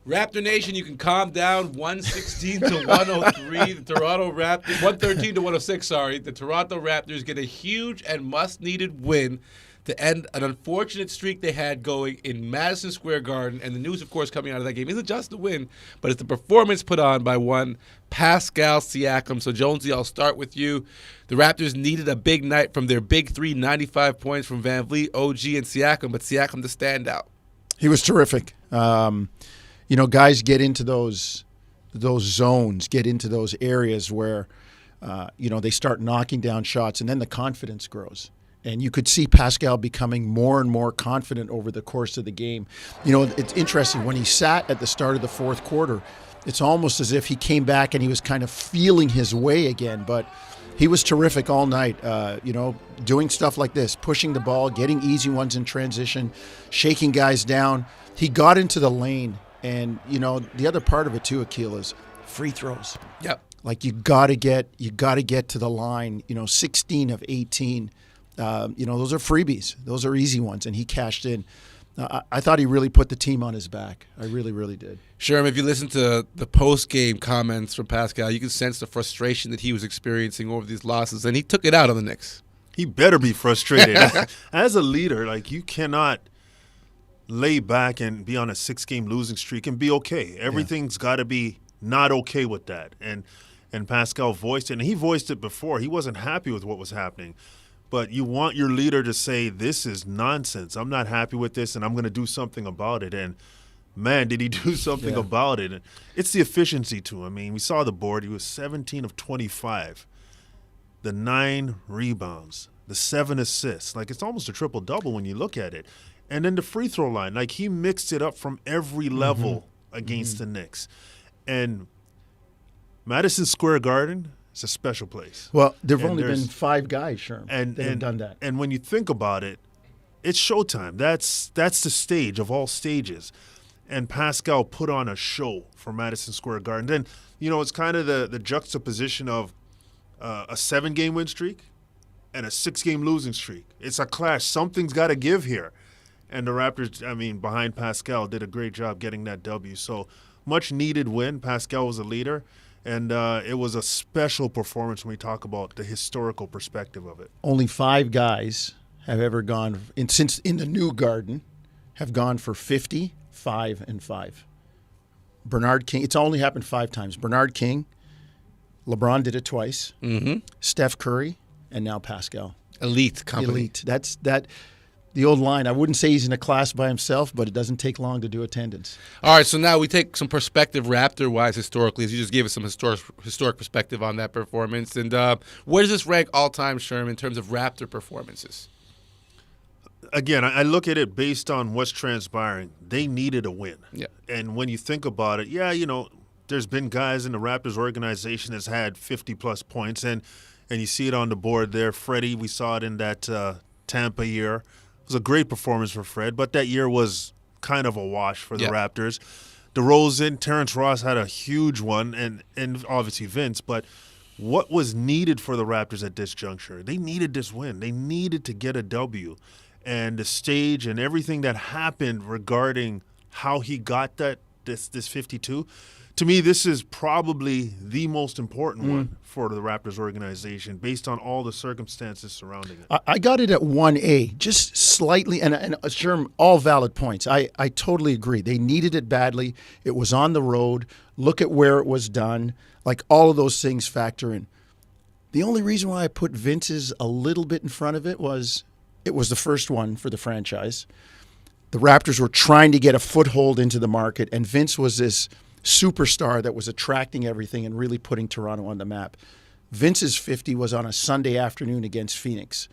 Raptor Nation, you can calm down. 116 to 103. The Toronto Raptors, 113 to 106. Sorry, the Toronto Raptors get a huge and much-needed win to end an unfortunate streak they had going in Madison Square Garden. And the news, of course, coming out of that game isn't just the win, but it's the performance put on by one Pascal Siakam. So, Jonesy, I'll start with you. The Raptors needed a big night from their big three, 95 points from VanVleet, OG, and Siakam, but Siakam the standout. He was terrific. Guys get into those zones, get into those areas where, they start knocking down shots, and then the confidence grows. And you could see Pascal becoming more and more confident over the course of the game. It's interesting. When he sat at the start of the fourth quarter, it's almost as if he came back and he was kind of feeling his way again. But he was terrific all night, doing stuff like this, pushing the ball, getting easy ones in transition, shaking guys down. He got into the lane. And, the other part of it too, Akil, is free throws. Yep. Like you gotta get to the line, 16 of 18. Those are freebies. Those are easy ones, and he cashed in. I thought he really put the team on his back. I really, really did. Sherman, if you listen to the post-game comments from Pascal, you can sense the frustration that he was experiencing over these losses, and he took it out on the Knicks. He better be frustrated. As a leader, you cannot lay back and be on a 6-game losing streak and be okay. Everything's got to be not okay with that. And Pascal voiced it, and he voiced it before. He wasn't happy with what was happening. But you want your leader to say, this is nonsense. I'm not happy with this, and I'm going to do something about it. And, man, did he do something about it. And it's the efficiency, too. I mean, we saw the board. He was 17 of 25. The 9 rebounds, the 7 assists. It's almost a triple-double when you look at it. And then the free throw line. He mixed it up from every level against the Knicks. And Madison Square Garden – it's a special place. Well, there have only been 5 guys, Sherman, that have done that. And when you think about it, it's showtime. That's the stage of all stages. And Pascal put on a show for Madison Square Garden. Then, it's kind of the juxtaposition of a 7-game win streak and a 6-game losing streak. It's a clash. Something's got to give here. And the Raptors, behind Pascal, did a great job getting that W. So much needed win. Pascal was a leader. And it was a special performance when we talk about the historical perspective of it. Only 5 guys have ever gone, since in the new Garden, have gone for 50, 5, and 5. Bernard King, it's only happened 5 times. Bernard King, LeBron did it twice, Steph Curry, and now Pascal. Elite company. Elite. That's the old line. I wouldn't say he's in a class by himself, but it doesn't take long to do attendance. All right, so now we take some perspective Raptor-wise historically, as you just gave us some historic perspective on that performance. And where does this rank all-time, Sherman, in terms of Raptor performances? Again, I look at it based on what's transpiring. They needed a win. Yeah. And when you think about it, there's been guys in the Raptors organization that's had 50-plus points, and you see it on the board there. Freddie, we saw it in that Tampa year. It was a great performance for Fred, but that year was kind of a wash for the Raptors. DeRozan, Terrence Ross had a huge one, and obviously Vince. But what was needed for the Raptors at this juncture? They needed this win. They needed to get a W. And the stage and everything that happened regarding how he got this 52, to me, this is probably the most important one for the Raptors organization based on all the circumstances surrounding it. I got it at 1A, just slightly, and sure, all valid points. I totally agree. They needed it badly. It was on the road. Look at where it was done. All of those things factor in. The only reason why I put Vince's a little bit in front of it was the first one for the franchise. The Raptors were trying to get a foothold into the market, and Vince was this superstar that was attracting everything and really putting Toronto on the map. Vince's 50 was on a Sunday afternoon against Phoenix,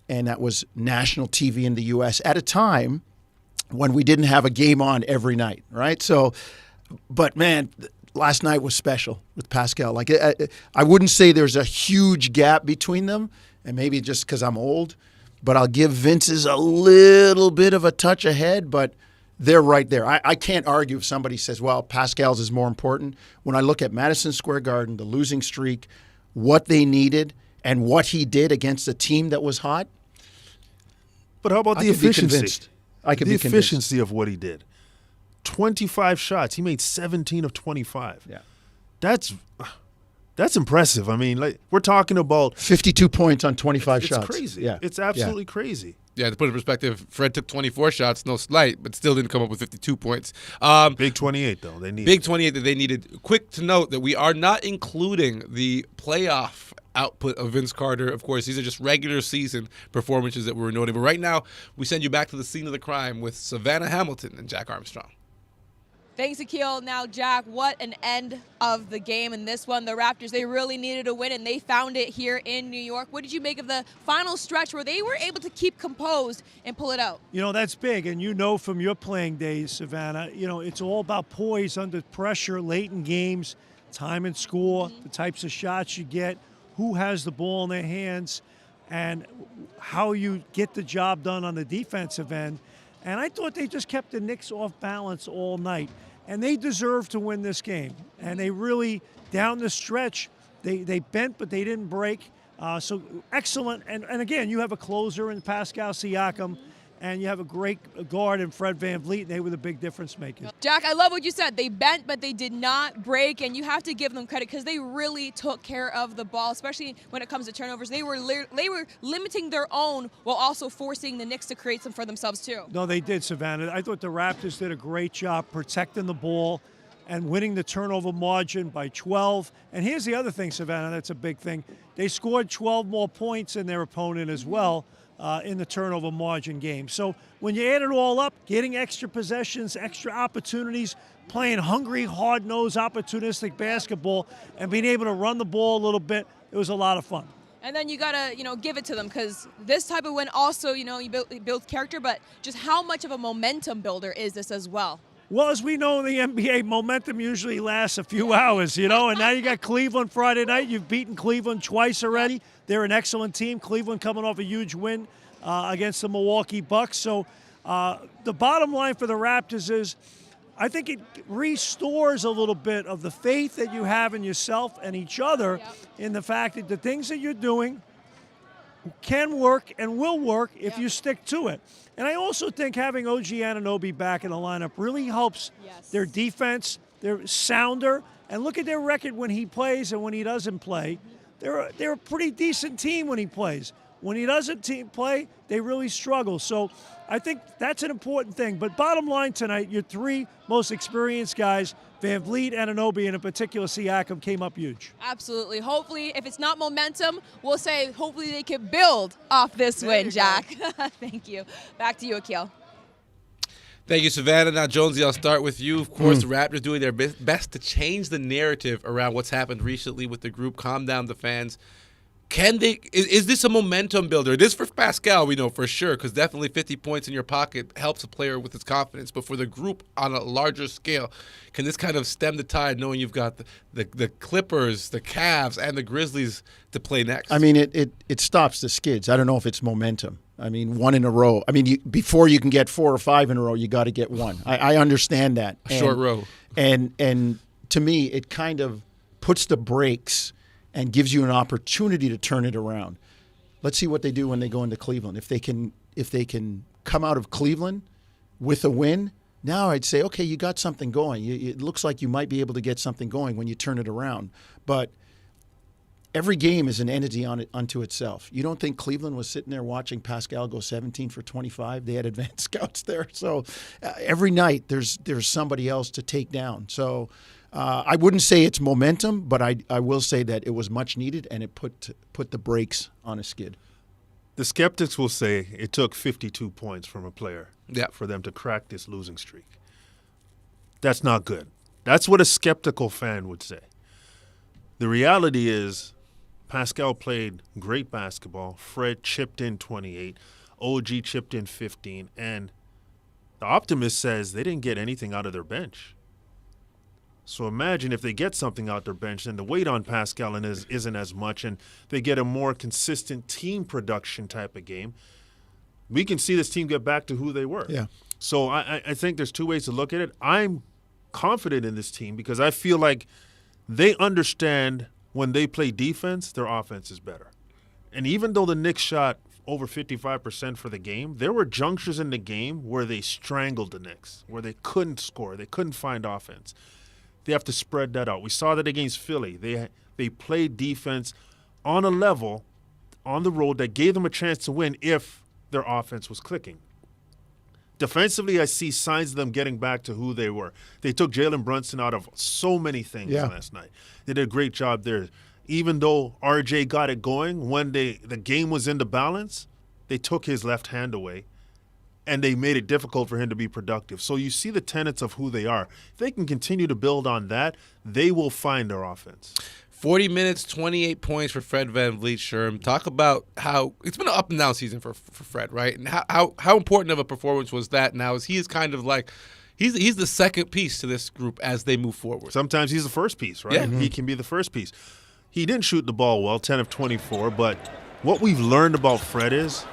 and that was national TV in the U.S. at a time when we didn't have a game on every night, right? So, but man, last night was special with Pascal. I wouldn't say there's a huge gap between them, and maybe just because I'm old, but I'll give Vince's a little bit of a touch ahead, but they're right there. I can't argue if somebody says, well, Pascal's is more important. When I look at Madison Square Garden, the losing streak, what they needed, and what he did against a team that was hot. But how about the efficiency? I could be convinced. The efficiency of what he did. 25 shots. He made 17 of 25. Yeah. That's impressive. I mean, like, we're talking about 52 points on 25 it's shots. crazy. Yeah. It's absolutely crazy. Yeah, to put it in perspective, Fred took 24 shots, no slight, but still didn't come up with 52 points. Big 28, though. They need Big 28 that they needed. Quick to note that we are not including the playoff output of Vince Carter. Of course, these are just regular season performances that we're noting. But right now, we send you back to the scene of the crime with Savannah Hamilton and Jack Armstrong. Thanks, Akil. Now, Jack, what an end of the game in this one. The Raptors, they really needed a win, and they found it here in New York. What did you make of the final stretch where they were able to keep composed and pull it out? You know, that's big, and you know from your playing days, Savannah, you know, it's all about poise under pressure, late in games, time and score, the types of shots you get, who has the ball in their hands, and how you get the job done on the defensive end. And I thought they just kept the Knicks off balance all night. And they deserve to win this game. And they really, down the stretch, they bent, but they didn't break. So excellent. And again, you have a closer in Pascal Siakam, and you have a great guard in Fred VanVleet. They were the big difference makers. Jack, I love what you said. They bent, but they did not break, and you have to give them credit because they really took care of the ball, especially when it comes to turnovers. They were limiting their own while also forcing the Knicks to create some for themselves too. No, they did, Savannah. I thought the Raptors did a great job protecting the ball and winning the turnover margin by 12. And here's the other thing, Savannah, that's a big thing. They scored 12 more points than their opponent as well. In the turnover margin game. So when you add it all up, getting extra possessions, extra opportunities, playing hungry, hard-nosed, opportunistic basketball, and being able to run the ball a little bit, it was a lot of fun. And then you gotta, give it to them because this type of win also, you build character, but just how much of a momentum builder is this as well? Well, as we know in the NBA, momentum usually lasts a few hours, and now you got Cleveland Friday night. You've beaten Cleveland twice already. They're an excellent team. Cleveland coming off a huge win against the Milwaukee Bucks. So the bottom line for the Raptors is I think it restores a little bit of the faith that you have in yourself and each other in the fact that the things that you're doing can work and will work if you stick to it. And I also think having OG Anunoby back in the lineup really helps their defense. They're sounder. And look at their record when he plays and when he doesn't play. They're a pretty decent team when he plays. When he doesn't play, they really struggle. So I think that's an important thing. But bottom line tonight, your three most experienced guys, VanVleet, Anunoby, and in particular Siakam, came up huge. Absolutely. Hopefully, if it's not momentum, we'll say hopefully they can build off this win, Jack. Thank you. Back to you, Akil. Thank you, Savannah. Now, Jonesy, I'll start with you. Of course, the Raptors doing their best to change the narrative around what's happened recently with the group, calm down the fans. Is this a momentum builder? It is for Pascal, we know for sure, because definitely 50 points in your pocket helps a player with his confidence. But for the group on a larger scale, can this kind of stem the tide knowing you've got the Clippers, the Cavs, and the Grizzlies to play next? I mean, it stops the skids. I don't know if it's momentum. I mean, one in a row. I mean, before you can get 4 or 5 in a row, you got to get one. I understand that. Short row. And to me, it kind of puts the brakes and gives you an opportunity to turn it around. Let's see what they do when they go into Cleveland. If they can come out of Cleveland with a win, now I'd say, okay, you got something going. It looks like you might be able to get something going when you turn it around. But every game is an entity unto itself. You don't think Cleveland was sitting there watching Pascal go 17 for 25? They had advanced scouts there. So every night there's somebody else to take down. So I wouldn't say it's momentum, but I will say that it was much needed, and it put the brakes on a skid. The skeptics will say it took 52 points from a player for them to crack this losing streak. That's not good. That's what a skeptical fan would say. The reality is Pascal played great basketball. Fred chipped in 28. OG chipped in 15. And the optimist says they didn't get anything out of their bench. So imagine if they get something out their bench, then the weight on Pascal isn't as much, and they get a more consistent team production type of game. We can see this team get back to who they were. Yeah. So I think there's two ways to look at it. I'm confident in this team because I feel like they understand when they play defense, their offense is better. And even though the Knicks shot over 55% for the game, there were junctures in the game where they strangled the Knicks, where they couldn't score, they couldn't find offense. They have to spread that out. We saw that against Philly. They played defense on a level on the road that gave them a chance to win if their offense was clicking. Defensively, I see signs of them getting back to who they were. They took Jalen Brunson out of so many things last night. They did a great job there. Even though RJ got it going, when the game was into balance, they took his left hand away, and they made it difficult for him to be productive. So you see the tenets of who they are. If they can continue to build on that, they will find their offense. 40 minutes, 28 points for Fred VanVleet, Sherm. Talk about how it's been an up and down season for Fred, right? And how important of a performance was that now as he is kind of like he's the second piece to this group as they move forward. Sometimes he's the first piece, right? Yeah. He can be the first piece. He didn't shoot the ball well, 10 of 24, but what we've learned about Fred is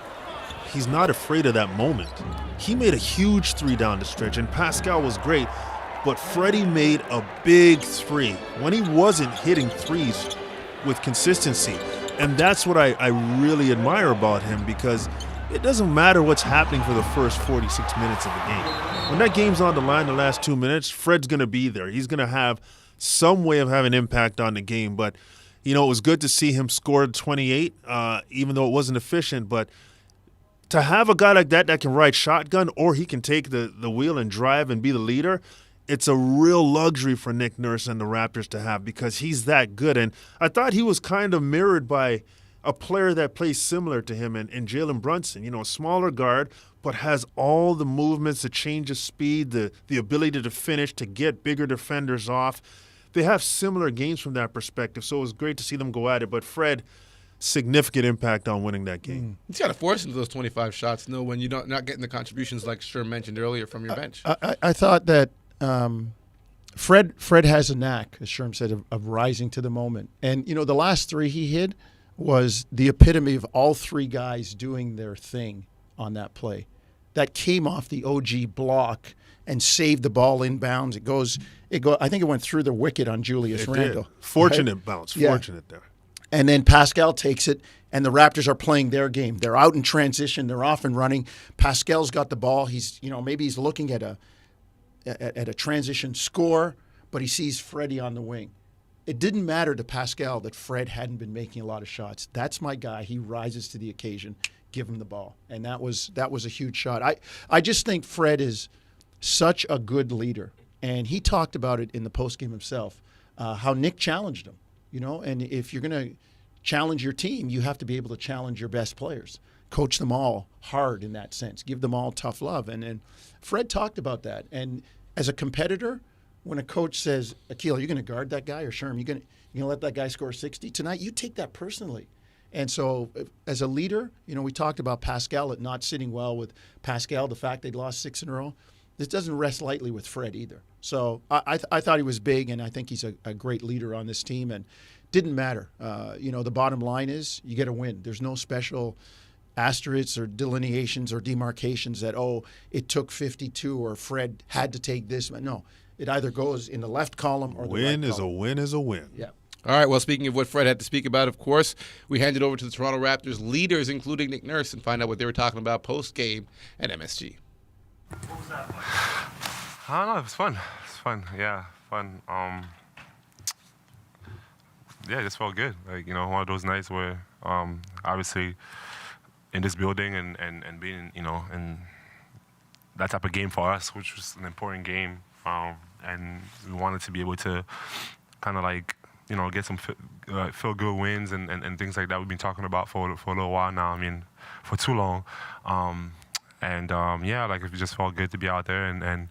he's not afraid of that moment. He made a huge three down the stretch, and Pascal was great, but Freddie made a big three when he wasn't hitting threes with consistency. And that's what I really admire about him, because it doesn't matter what's happening for the first 46 minutes of the game. When that game's on the line the last 2 minutes, Fred's going to be there. He's going to have some way of having impact on the game, but it was good to see him score 28, even though it wasn't efficient. But to have a guy like that can ride shotgun, or he can take the wheel and drive and be the leader, it's a real luxury for Nick Nurse and the Raptors to have, because he's that good. And I thought he was kind of mirrored by a player that plays similar to him in Jalen Brunson, a smaller guard, but has all the movements, the change of speed, the ability to finish, to get bigger defenders off. They have similar games from that perspective, so it was great to see them go at it. But Fred, significant impact on winning that game. He's got to force into those 25 shots, when you're not getting the contributions like Sherm mentioned earlier from your bench. I thought that Fred has a knack, as Sherm said, of rising to the moment. And, the last three he hit was the epitome of all three guys doing their thing on that play. That came off the OG block and saved the ball inbounds. I think it went through the wicket on Julius Randle. Did. Fortunate right? bounce. Yeah. Fortunate there. And then Pascal takes it, and the Raptors are playing their game. They're out in transition. They're off and running. Pascal's got the ball. He's, maybe he's looking at a transition score, but he sees Freddie on the wing. It didn't matter to Pascal that Fred hadn't been making a lot of shots. That's my guy. He rises to the occasion. Give him the ball, and that was a huge shot. I just think Fred is such a good leader, and he talked about it in the postgame himself, how Nick challenged him. And if you're going to challenge your team, you have to be able to challenge your best players, coach them all hard in that sense, give them all tough love, and Fred talked about that. And as a competitor, when a coach says, Akil, are you going to guard that guy, or Sherm, you going to let that guy score 60 tonight? You take that personally. And so as a leader, we talked about Pascal at not sitting well with Pascal, the fact they'd lost 6 in a row. This doesn't rest lightly with Fred either. So I thought he was big, and I think he's a great leader on this team. And didn't matter. The bottom line is you get a win. There's no special asterisks or delineations or demarcations that, it took 52 or Fred had to take this. No, it either goes in the left column or the right column. Win is a win is a win. Yeah. All right, well, speaking of what Fred had to speak about, of course, we handed over to the Toronto Raptors leaders, including Nick Nurse, and find out what they were talking about post-game at MSG. What was that like? I don't know. It was fun. It's fun. Yeah, fun. Yeah, it just felt good. Like, one of those nights where, obviously, in this building and being, in that type of game for us, which was an important game, and we wanted to be able to kind of like, get some feel good wins and things like that we've been talking about for a little while now. I mean, for too long. Yeah, like it just felt good to be out there and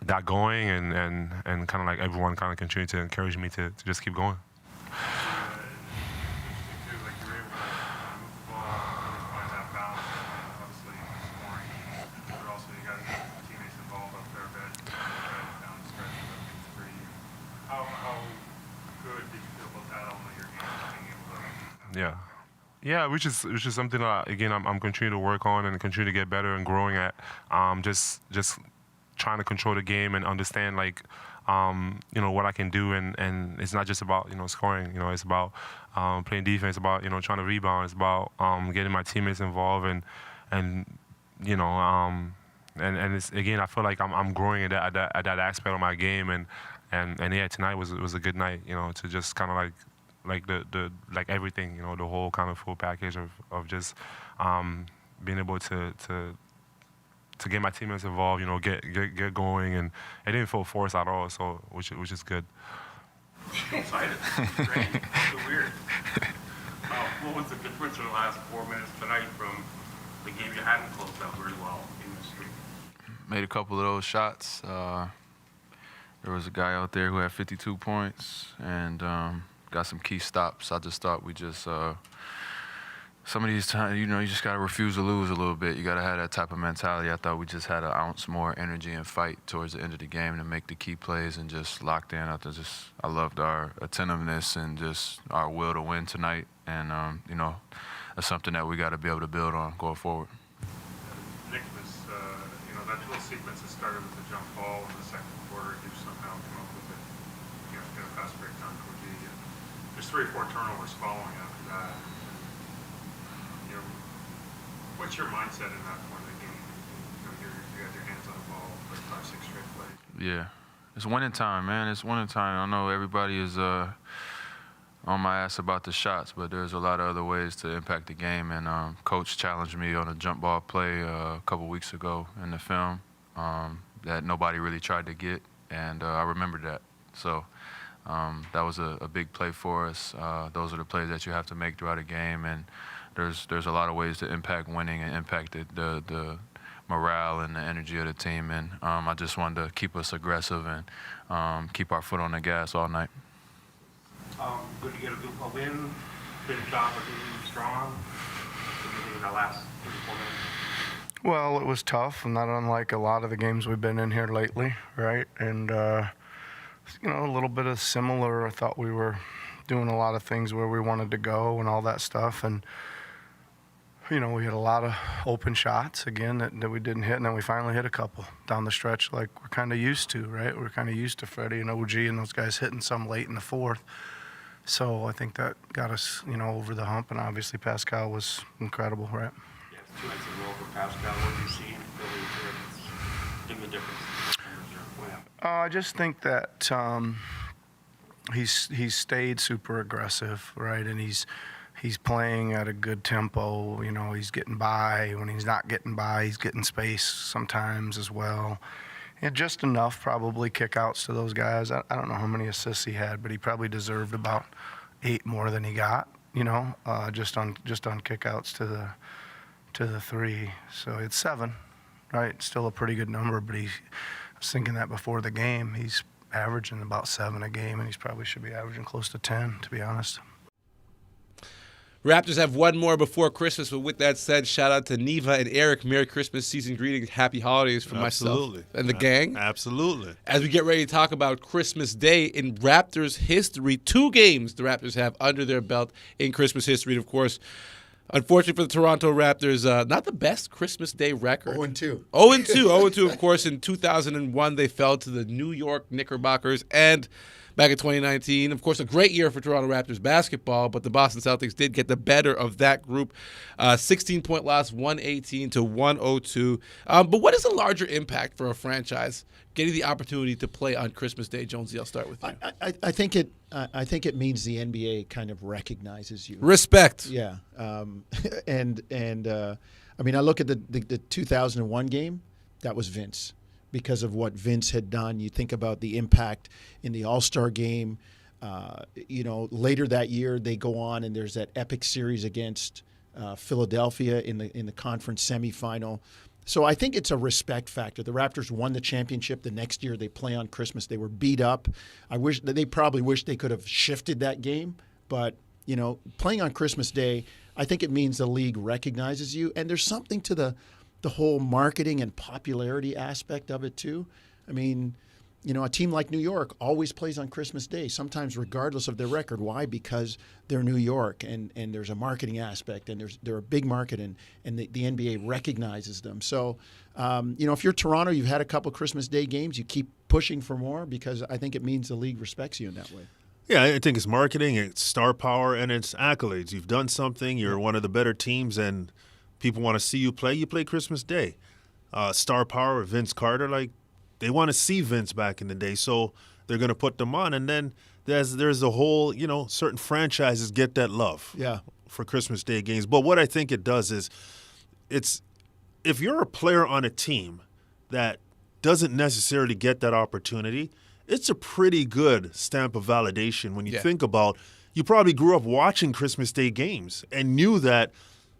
that going and kind of like everyone kind of continued to encourage me to just keep going. Yeah, which is something that again I'm continuing to work on and continue to get better and growing at. Just trying to control the game and understand like what I can do, and it's not just about scoring. It's about playing defense. About trying to rebound. It's about getting my teammates involved and it's again I feel like I'm growing at that aspect of my game and yeah, tonight was a good night. To just kind of like the everything. The whole kind of full package of just being able to get my teammates involved, get going, and it didn't feel forced at all. So which is good. Excited. Great. So weird. What was the difference in the last 4 minutes tonight from the game you hadn't closed out really well in the streak? Made a couple of those shots. There was a guy out there who had 52 points and got some key stops. I just thought we just some of these times, you just got to refuse to lose a little bit. You got to have that type of mentality. I thought we just had an ounce more energy and fight towards the end of the game to make the key plays and just locked in. I loved our attentiveness and just our will to win tonight. And, that's something that we got to be able to build on going forward. Nick, that little sequence that started with the jump ball in the second quarter, you somehow come up with it. Get a pass breakdown to OG. There's 3 or 4 turnovers following after that. What's your mindset in that point of the game? You got your hands on the ball for 5, 6 straight plays. Yeah. It's winning time, man. It's winning time. I know everybody is on my ass about the shots, but there's a lot of other ways to impact the game. And Coach challenged me on a jump ball play a couple weeks ago in the film that nobody really tried to get, and I remembered that. So that was a big play for us. Those are the plays that you have to make throughout a game, and there's a lot of ways to impact winning and impact the morale and the energy of the team. And I just wanted to keep us aggressive and keep our foot on the gas all night. Good to get a win, finish off a game strong. What do you think of that last 3-4 minutes? Well, it was tough, not unlike a lot of the games we've been in here lately, right? And, a little bit of similar. I thought we were doing a lot of things where we wanted to go and all that stuff. And, we had a lot of open shots, again, that we didn't hit, and then we finally hit a couple down the stretch like we're kind of used to, right? We're kind of used to Freddie and OG and those guys hitting some late in the fourth. So I think that got us, over the hump, and obviously Pascal was incredible, right? Yeah, it's 2 nights in a row for Pascal. What have you seen in the difference? I just think that he's stayed super aggressive, right? And he's playing at a good tempo. He's getting by. When he's not getting by, he's getting space sometimes as well. And just enough probably kickouts to those guys. I don't know how many assists he had, but he probably deserved about 8 more than he got. Just on kickouts to the 3. So it's 7, right? Still a pretty good number, but I was thinking that before the game. He's averaging about 7 a game, and he's probably should be averaging close to 10, to be honest. Raptors have one more before Christmas, but with that said, shout out to Neva and Eric. Merry Christmas, season greetings, happy holidays from myself and the gang. Absolutely. As we get ready to talk about Christmas Day in Raptors history, 2 games the Raptors have under their belt in Christmas history. And, of course, unfortunately for the Toronto Raptors, not the best Christmas Day record. 0-2. 0-2. 0-2, of course. In 2001, they fell to the New York Knickerbockers. And back in 2019, of course, a great year for Toronto Raptors basketball, but the Boston Celtics did get the better of that group. 16-point loss, 118-102. But what is the larger impact for a franchise getting the opportunity to play on Christmas Day? Jonesy, I'll start with you. I think it means the NBA kind of recognizes you. Respect. Yeah. I look at the 2001 game. That was Vince. Because of what Vince had done. You think about the impact in the All-Star game. Later that year they go on and there's that epic series against Philadelphia in the conference semifinal. So I think it's a respect factor. The Raptors won the championship. The next year they play on Christmas. They were beat up. They probably wish they could have shifted that game. But, playing on Christmas Day, I think it means the league recognizes you. And there's something to the whole marketing and popularity aspect of it too. I mean, a team like New York always plays on Christmas Day, sometimes regardless of their record. Why? Because they're New York, and there's a marketing aspect, and they're a big market, and the NBA recognizes them. So, if you're Toronto, you've had a couple Christmas Day games, you keep pushing for more because I think it means the league respects you in that way. Yeah, I think it's marketing, it's star power, and it's accolades. You've done something. You're one of the better teams, and people want to see you play. You play Christmas Day. Star power, Vince Carter, like they want to see Vince back in the day, so they're going to put them on. And then there's a whole, certain franchises get that love for Christmas Day games. But what I think it does is if you're a player on a team that doesn't necessarily get that opportunity, it's a pretty good stamp of validation when you think about you probably grew up watching Christmas Day games and knew that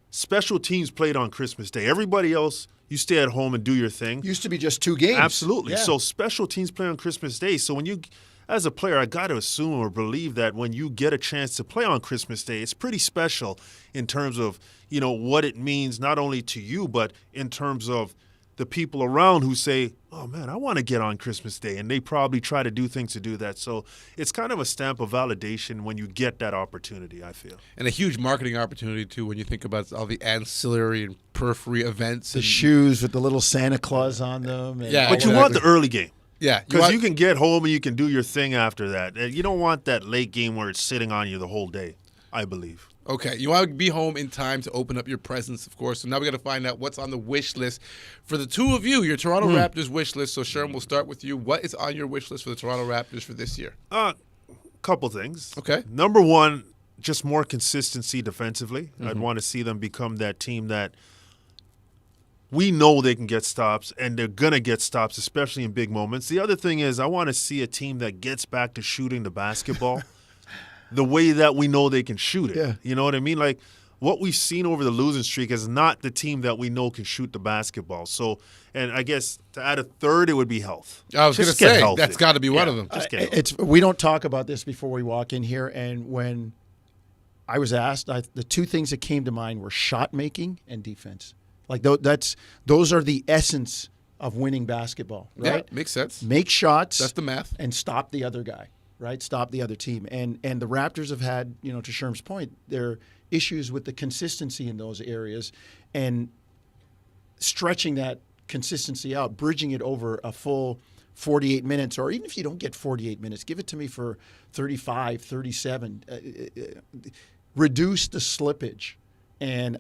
special teams played on Christmas Day. Everybody else, you stay at home and do your thing. Used to be just 2 games. Absolutely. Yeah. So special teams play on Christmas Day. So when you, as a player, I got to assume or believe that when you get a chance to play on Christmas Day, it's pretty special in terms of, what it means not only to you, but in terms of the people around who say, oh, man, I want to get on Christmas Day. And they probably try to do things to do that. So it's kind of a stamp of validation when you get that opportunity, I feel. And a huge marketing opportunity, too, when you think about all the ancillary and periphery events. The shoes with the little Santa Claus on them. And But you want the early game. Yeah. Because you can get home and you can do your thing after that. You don't want that late game where it's sitting on you the whole day, I believe. Okay, you want to be home in time to open up your presents, of course. So now we got to find out what's on the wish list for the two of you, your Toronto Raptors wish list. So Sherman, we'll start with you. What is on your wish list for the Toronto Raptors for this year? Couple things. Okay. Number one, just more consistency defensively. I'd want to see them become that team that we know they can get stops, and they're going to get stops, especially in big moments. The other thing is I want to see a team that gets back to shooting the basketball the way that we know they can shoot it. Yeah. You know what I mean? Like, what we've seen over the losing streak is not the team that we know can shoot the basketball. So, and I guess to add a third, it would be health. I was going to say, that's got to be one of them. Just get healthy. We don't talk about this before we walk in here, and when I was asked, the two things that came to mind were shot making and defense. Like those are the essence of winning basketball, right? Yeah, makes sense. Make shots. That's the math. And stop the other guy, right? Stop the other team. And the Raptors have had, to Sherm's point, their issues with the consistency in those areas and stretching that consistency out, bridging it over a full 48 minutes, or even if you don't get 48 minutes, give it to me for 35, 37. Reduce the slippage. And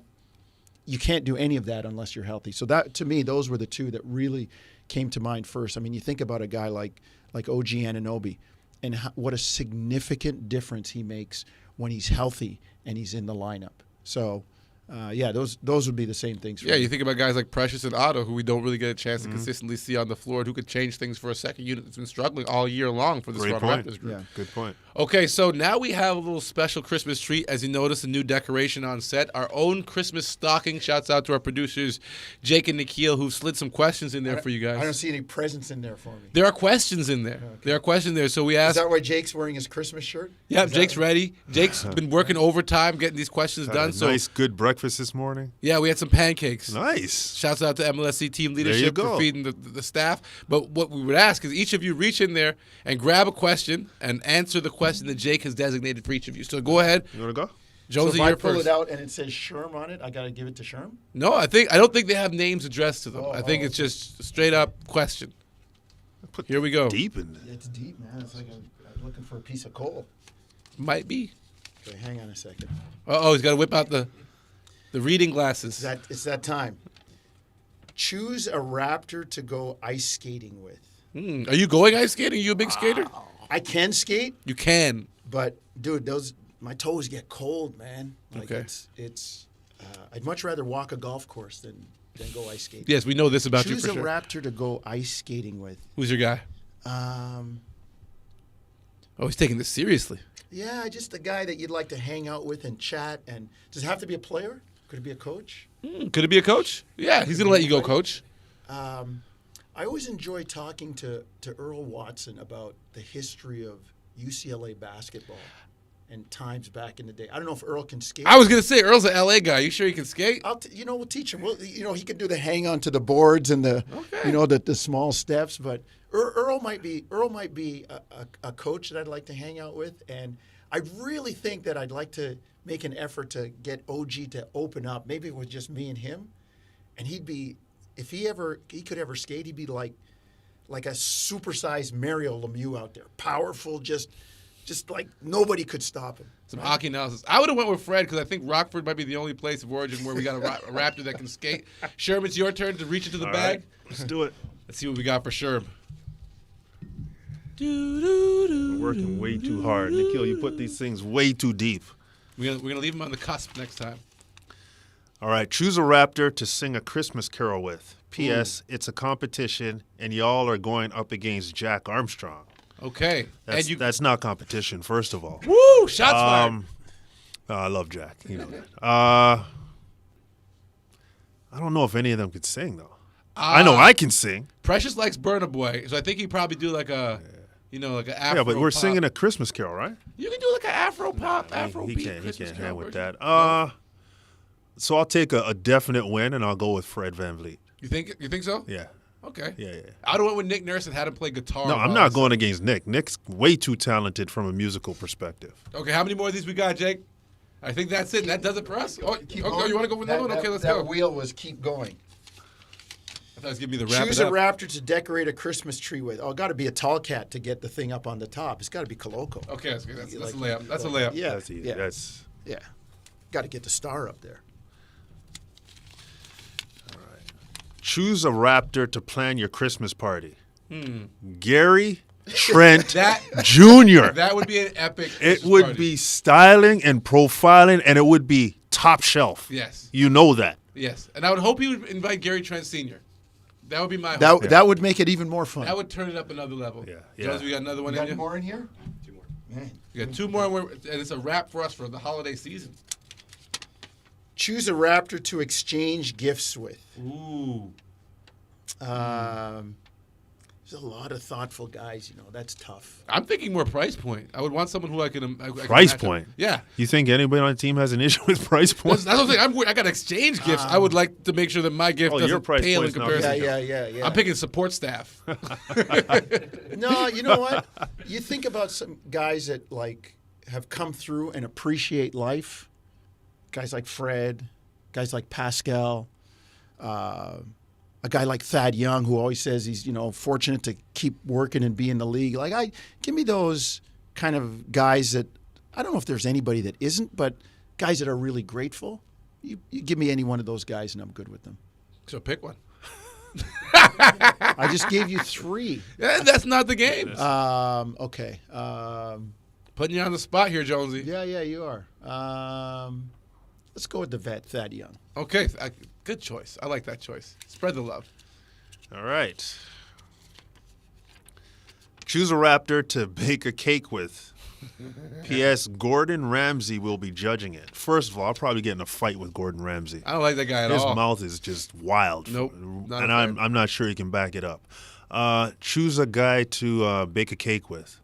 you can't do any of that unless you're healthy. So that, to me, those were the two that really came to mind first. I mean, you think about a guy like OG Anunoby and what a significant difference he makes when he's healthy and he's in the lineup. So, those would be the same things for me. You think about guys like Precious and Otto, who we don't really get a chance to consistently see on the floor, and who could change things for a second unit that's been struggling all year long for the Toronto Raptors group. Yeah. Good point. Okay, so now we have a little special Christmas treat. As you notice, a new decoration on set. Our own Christmas stocking. Shouts out to our producers, Jake and Akil, who slid some questions in there for you guys. I don't see any presents in there for me. There are questions in there. Okay. There are questions there. So we asked. Is that why Jake's wearing his Christmas shirt? Yeah, Jake's ready. Jake's been working overtime getting these questions done. So nice, good breakfast this morning. Yeah, we had some pancakes. Nice. Shouts out to MLSC team leadership for feeding the staff. But what we would ask is each of you reach in there and grab a question and answer the question that Jake has designated for each of you. So go ahead. You want to go? Jonsey, so if I you're pull first. it out and it says Sherm on it, I got to give it to Sherm? No, I don't think they have names addressed to them. I think it's just a straight up question. Here we go. Deep in it. It's deep, man. It's like I'm looking for a piece of coal. Might be. Okay, hang on a second. He's got to whip out the reading glasses. It's that time. Choose a Raptor to go ice skating with. Are you going ice skating? Are you a big skater? I can skate. You can. But, dude, my toes get cold, man. Like okay. It's I'd much rather walk a golf course than go ice skating. Yes, we know this about you for sure. Choose a Raptor to go ice skating with. Who's your guy? He's taking this seriously. Yeah, just the guy that you'd like to hang out with and chat. And does it have to be a player? Could it be a coach? Could it be a coach? Yeah, he's going to let you go, coach. I always enjoy talking to Earl Watson about the history of UCLA basketball and times back in the day. I don't know if Earl can skate. I was going to say, Earl's an LA guy. You sure he can skate? We'll teach him. He can do the hang on to the boards and the small steps. But Earl might be a coach that I'd like to hang out with. And I really think that I'd like to make an effort to get OG to open up. Maybe it was just me and him. And he'd be, if he could ever skate, he'd be like like a supersized Mario Lemieux out there. Powerful, just like nobody could stop him. Some hockey analysis. I would have went with Fred because I think Rockford might be the only place of origin where we got a Raptor that can skate. Sherman, it's your turn to reach into the bag. Right, let's do it. Let's see what we got for Sherm. We're working way too hard. Akil, you put these things way too deep. We're gonna leave him on the cusp next time. All right, choose a Raptor to sing a Christmas carol with. P.S. It's a competition, and y'all are going up against Jack Armstrong. Okay. That's not competition, first of all. Woo! Shots fired. I love Jack. You know that. I don't know if any of them could sing, though. I know I can sing. Precious likes Burna Boy, so I think he'd probably do like a, like an Afro. Yeah, but we're pop. singing a Christmas carol, right? You can do like an Afro pop, Afro He beat can't Christmas hang carol with version. that. So I'll take a definite win, and I'll go with Fred VanVleet. You think so? Yeah. Okay. Yeah. I'd have went with Nick Nurse and had him play guitar. No, I'm not going against Nick. Nick's way too talented from a musical perspective. Okay, how many more of these we got, Jake? I think that's it. That does it for us. Oh, you want to go with another one? Okay, let's go. That wheel was keep going. I thought it was going to be the wrap Choose it a up. Raptor to decorate a Christmas tree with. Oh, got to be a tall cat to get the thing up on the top. It's got to be Coloco. Okay, that's good. That's a layup. That's a layup. Yeah, That's easy. yeah. Got to get the star up there. Choose a Raptor to plan your Christmas party. Gary Trent Jr. That would be an epic It Christmas would party. be styling and profiling, and it would be top shelf. Yes. You know that. Yes. And I would hope he would invite Gary Trent Sr. That would be my hope. That would make it even more fun. That would turn it up another level. Yeah. Jones, we got another one in you? more in here? Man. We got two more, and it's a wrap for us for the holiday season. Choose a Raptor to exchange gifts with. Ooh. There's a lot of thoughtful guys, that's tough. I'm thinking more price point. I would want someone who I can Price match up. point? Yeah. You think anybody on the team has an issue with price point? That's what I'm saying. I got to exchange gifts. I would like to make sure that my gift your doesn't price pale in point's not comparison. Yeah. I'm picking support staff. No, you know what? You think about some guys that have come through and appreciate life. Guys like Fred, guys like Pascal, a guy like Thad Young, who always says he's fortunate to keep working and be in the league. Give me those kind of guys that I don't know if there's anybody that isn't, but guys that are really grateful. You give me any one of those guys, and I'm good with them. So pick one. I just gave you three. Yeah, that's not the game. Okay. Putting you on the spot here, Jonesy. Yeah, you are. Let's go with the vet, Thad Young. Okay, good choice. I like that choice. Spread the love. All right. Choose a Raptor to bake a cake with. P.S. Gordon Ramsay will be judging it. First of all, I'll probably get in a fight with Gordon Ramsay. I don't like that guy at His all. mouth is just wild. Nope, not and a fan. I'm not sure he can back it up. Choose a guy to bake a cake with.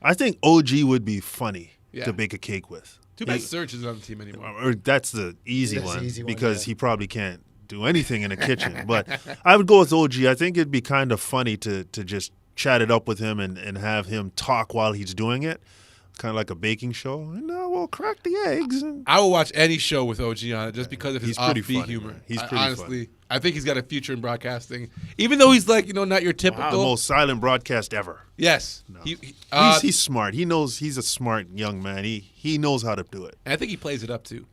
I think OG would be funny to bake a cake with. Too bad Serge isn't on the team anymore. Or that's the easy That's one the easy one, because yeah. he probably can't do anything in the kitchen. But I would go with OG. I think it'd be kind of funny to just chat it up with him and have him talk while he's doing it. Kind of like a baking show. And we'll crack the eggs. I will watch any show with OG on it just because of his He's pretty offbeat funny, humor. man. He's pretty honestly, I think he's got a future in broadcasting. Even though he's not your typical. The most silent broadcast ever. Yes. No. He's He's smart. He knows he's a smart young man. He knows how to do it. And I think he plays it up too.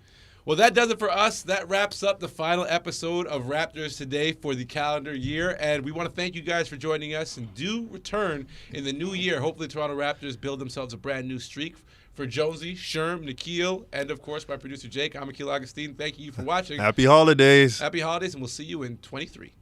Well, that does it for us. That wraps up the final episode of Raptors Today for the calendar year. And we want to thank you guys for joining us and do return in the new year. Hopefully, Toronto Raptors build themselves a brand new streak. For Jonesy, Sherm, Akil, and of course my producer Jake, I'm Akil Augustine. Thank you for watching. Happy holidays. Happy holidays, and we'll see you in 23.